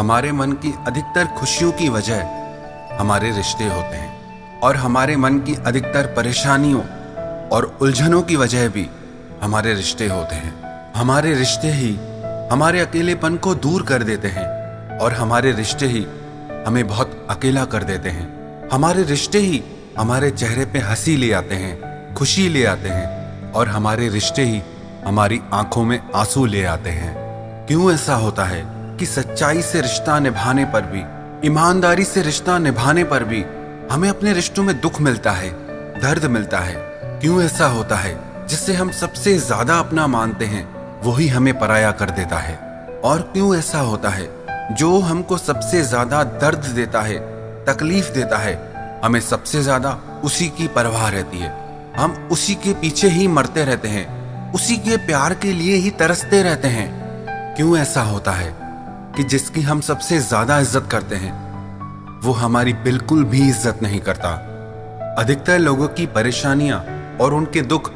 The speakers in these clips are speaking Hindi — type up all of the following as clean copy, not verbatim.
हमारे मन की अधिकतर खुशियों की वजह हमारे रिश्ते होते हैं और हमारे मन की अधिकतर परेशानियों और उलझनों की वजह भी हमारे रिश्ते होते हैं। हमारे रिश्ते ही हमारे अकेलेपन को दूर कर देते हैं और हमारे रिश्ते ही हमें बहुत अकेला कर देते हैं। हमारे रिश्ते ही हमारे चेहरे पे हंसी ले आते हैं, खुशी ले आते हैं और हमारे रिश्ते ही हमारी आंखों में आंसू ले आते हैं। क्यों ऐसा होता है कि सच्चाई से रिश्ता निभाने पर भी, ईमानदारी से रिश्ता निभाने पर भी हमें अपने रिश्तों में दुख मिलता है, दर्द मिलता है? क्यों ऐसा होता है जिससे हम सबसे ज्यादा अपना मानते हैं वही हमें पराया कर देता है? और क्यों ऐसा होता है जो हमको सबसे ज्यादा दर्द देता है, तकलीफ देता है, हमें सबसे ज्यादा उसी की परवाह रहती है? हम उसी के पीछे ही मरते रहते हैं, उसी के प्यार के लिए ही तरसते रहते हैं। क्यों ऐसा होता है कि जिसकी हम सबसे ज्यादा इज्जत करते हैं वो हमारी बिल्कुल भी इज्जत नहीं करता? अधिकतर लोगों की परेशानियां और उनके दुख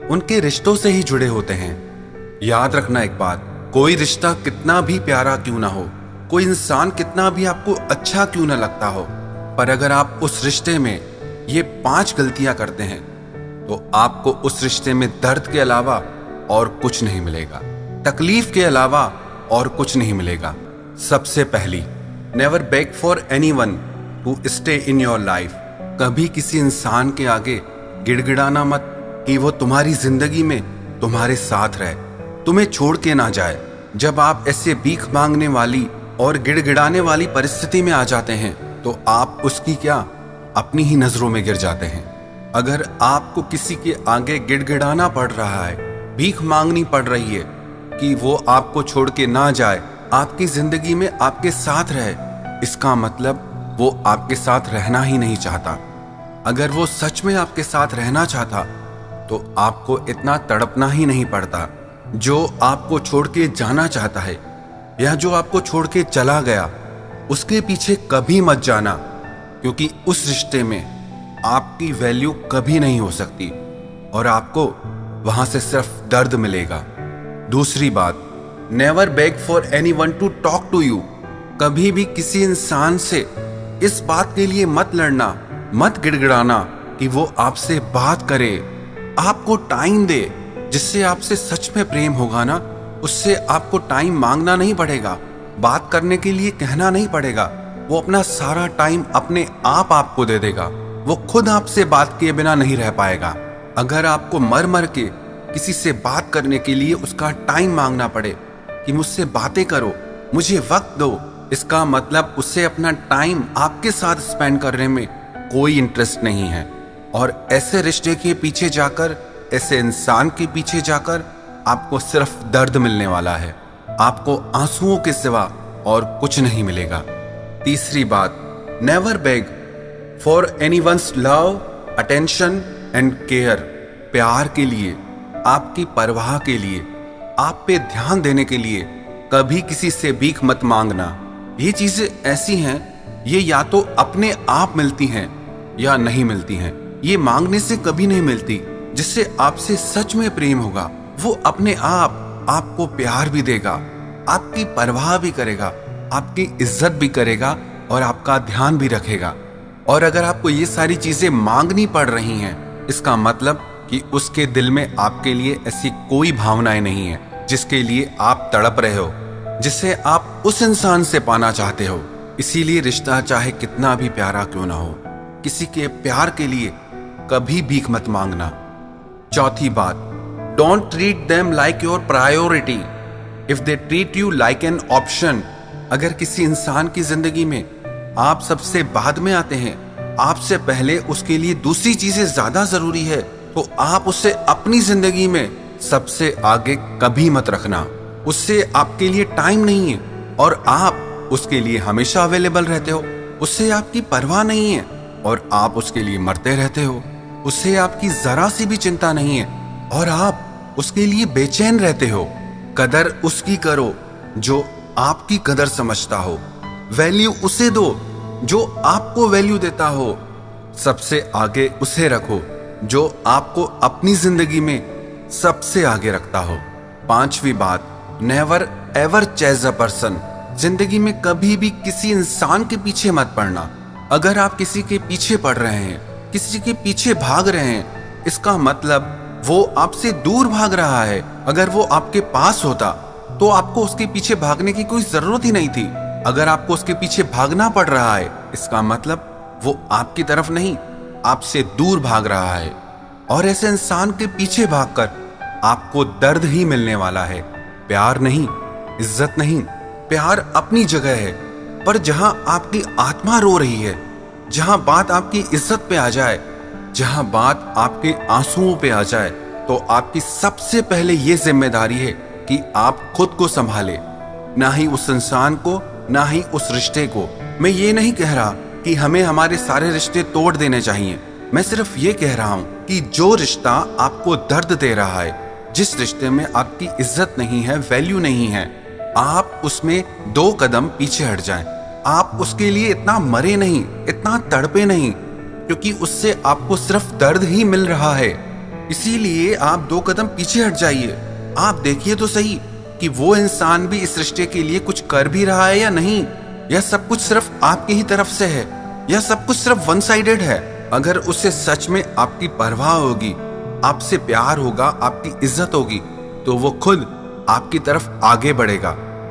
उनके रिश्तों से ही जुड़े होते हैं। याद रखना एक बात, कोई रिश्ता कितना भी प्यारा क्यों ना हो, कोई इंसान कितना भी आपको अच्छा क्यों ना लगता हो, पर अगर आप उस रिश्ते में ये 5 गलतियां करते हैं तो आपको उस रिश्ते में दर्द के अलावा और कुछ नहीं मिलेगा, तकलीफ के अलावा और कुछ नहीं मिलेगा। सबसे पहली, never beg for anyone to stay in your life. कभी किसी इंसान के आगे गिड़गिड़ाना मत कि वो तुम्हारी जिंदगी में तुम्हारे साथ रहे, तुम्हें छोड़ के ना जाए। जब आप ऐसे भीख मांगने वाली और गिड़गिड़ाने वाली परिस्थिति में आ जाते हैं तो आप उसकी क्या, अपनी ही नजरों में गिर जाते हैं। अगर आपको किसी के आगे गिड़गिड़ाना पड़ रहा है, भीख मांगनी पड़ रही है कि वो आपको छोड़ के ना जाए, आपकी जिंदगी में आपके साथ रहे, इसका मतलब वो आपके साथ रहना ही नहीं चाहता। अगर वो सच में आपके साथ रहना चाहता तो आपको इतना तड़पना ही नहीं पड़ता। जो आपको छोड़ के जाना चाहता है या जो आपको छोड़ के चला गया, उसके पीछे कभी मत जाना, क्योंकि उस रिश्ते में आपकी वैल्यू कभी नहीं हो सकती और आपको वहां से सिर्फ दर्द मिलेगा। दूसरी बात, never beg for anyone to talk to you. कभी भी किसी इंसान से इस बात के लिए मत लड़ना, मत गिड़गिड़ाना कि वो आपसे बात करे, आपको टाइम दे। जिससे आपसे सच में प्रेम होगा ना, उससे आपको टाइम मांगना नहीं पड़ेगा, बात करने के लिए कहना नहीं पड़ेगा। वो अपना सारा टाइम अपने आप आपको दे देगा। वो खुद आपसे बात किए बिना नहीं रह पाएगा। अगर आपको मर मर के किसी से बात करने के लिए उसका टाइम मांगना पड़े कि मुझसे बातें करो, मुझे वक्त दो, इसका मतलब उससे अपना टाइम आपके साथ स्पेंड करने में कोई इंटरेस्ट नहीं है। और ऐसे रिश्ते के पीछे जाकर, ऐसे इंसान के पीछे जाकर आपको सिर्फ दर्द मिलने वाला है, आपको आंसुओं के सिवा और कुछ नहीं मिलेगा। तीसरी बात, never beg for anyone's love, attention and care. प्यार के लिए, आपकी परवाह के लिए, आप पे ध्यान देने के लिए कभी किसी से भीख मत मांगना। ये चीजें ऐसी हैं, ये या तो अपने आप मिलती हैं या नहीं मिलती हैं। ये मांगने से कभी नहीं मिलती। जिससे आपसे सच में प्रेम होगा वो अपने आप आपको प्यार भी देगा, आपकी परवाह भी करेगा, आपकी इज्जत भी करेगा और आपका ध्यान भी रखेगा। और अगर आपको ये सारी चीजें मांगनी पड़ रही हैं, इसका मतलब कि उसके दिल में आपके लिए ऐसी कोई भावनाएं नहीं है जिसके लिए आप तड़प रहे हो, जिसे आप उस इंसान से पाना चाहते हो। इसीलिए रिश्ता चाहे कितना भी प्यारा क्यों ना हो, किसी के प्यार के लिए कभी भीख मत मांगना। चौथी बात, don't treat them like your priority if they treat you like an option. अगर किसी इंसान की जिंदगी में आप सबसे बाद में आते हैं, आपसे पहले उसके लिए दूसरी चीजें ज्यादा जरूरी है, तो आप उससे अपनी जिंदगी में सबसे आगे कभी मत रखना। उससे आपके लिए टाइम नहीं है और आप उसके लिए हमेशा अवेलेबल रहते हो। उससे आपकी परवाह नहीं है और आप उसके लिए मरते रहते हो। उससे आपकी जरा सी भी चिंता नहीं है और आप उसके लिए बेचैन रहते हो। कदर उसकी करो जो आपकी कदर समझता हो। वैल्यू उसे दो जो आपको वैल्यू देता हो। सबसे आगे उसे रखो जो आपको अपनी जिंदगी में सबसे आगे रखता हो। पांचवी बात, never ever chase a person जिंदगी में कभी भी किसी इंसान के पीछे मत पड़ना। अगर आप किसी के पीछे पड़ रहे हैं, किसी के पीछे भाग रहे हैं, इसका मतलब वो आपसे दूर भाग रहा है। अगर वो आपके पास होता तो आपको उसके पीछे भागने की कोई जरूरत ही नहीं थी। अगर आपको उसके पीछे भागना पड़ रहा है, इसका मतलब वो आपकी तरफ नहीं, आपसे दूर भाग रहा है। और ऐसे इंसान के पीछे भागकर आपको दर्द ही मिलने वाला है, प्यार नहीं, इज्जत नहीं। प्यार अपनी जगह है, पर जहां आपकी आत्मा रो रही है, जहां बात आपकी इज्जत पे आ जाए, जहां बात आपके आंसुओं पे आ जाए, तो आपकी सबसे पहले ये जिम्मेदारी है कि आप खुद को संभाले, ना ही उस इंसान को, ना ही उस रिश्ते को। मैं ये नहीं कह रहा कि हमें हमारे सारे रिश्ते तोड़ देने चाहिए। मैं सिर्फ ये कह रहा हूं कि जो रिश्ता आपको दर्द दे रहा है, जिस रिश्ते में आपकी इज्जत नहीं है, वैल्यू नहीं है, आप उसमें 2 कदम पीछे हट जाएं। आप उसके लिए इतना मरे नहीं, इतना तड़पे नहीं, क्योंकि उससे आपको सिर्फ दर्द ही मिल रहा है। इसीलिए आप 2 कदम पीछे हट जाइए। आप देखिए तो सही कि वो इंसान भी इस रिश्ते के लिए कुछ कर भी रहा है या नहीं, या सब कुछ सिर्फ आपकी ही तरफ से है, या सब कुछ सिर्फ वन साइडेड है। अगर उसे सच में आपकी परवाह होगी, आपसे प्यार होगा, आपकी इज्जत होगी, तो वो खुद आपकी तरफ आगे बढ़ेगा।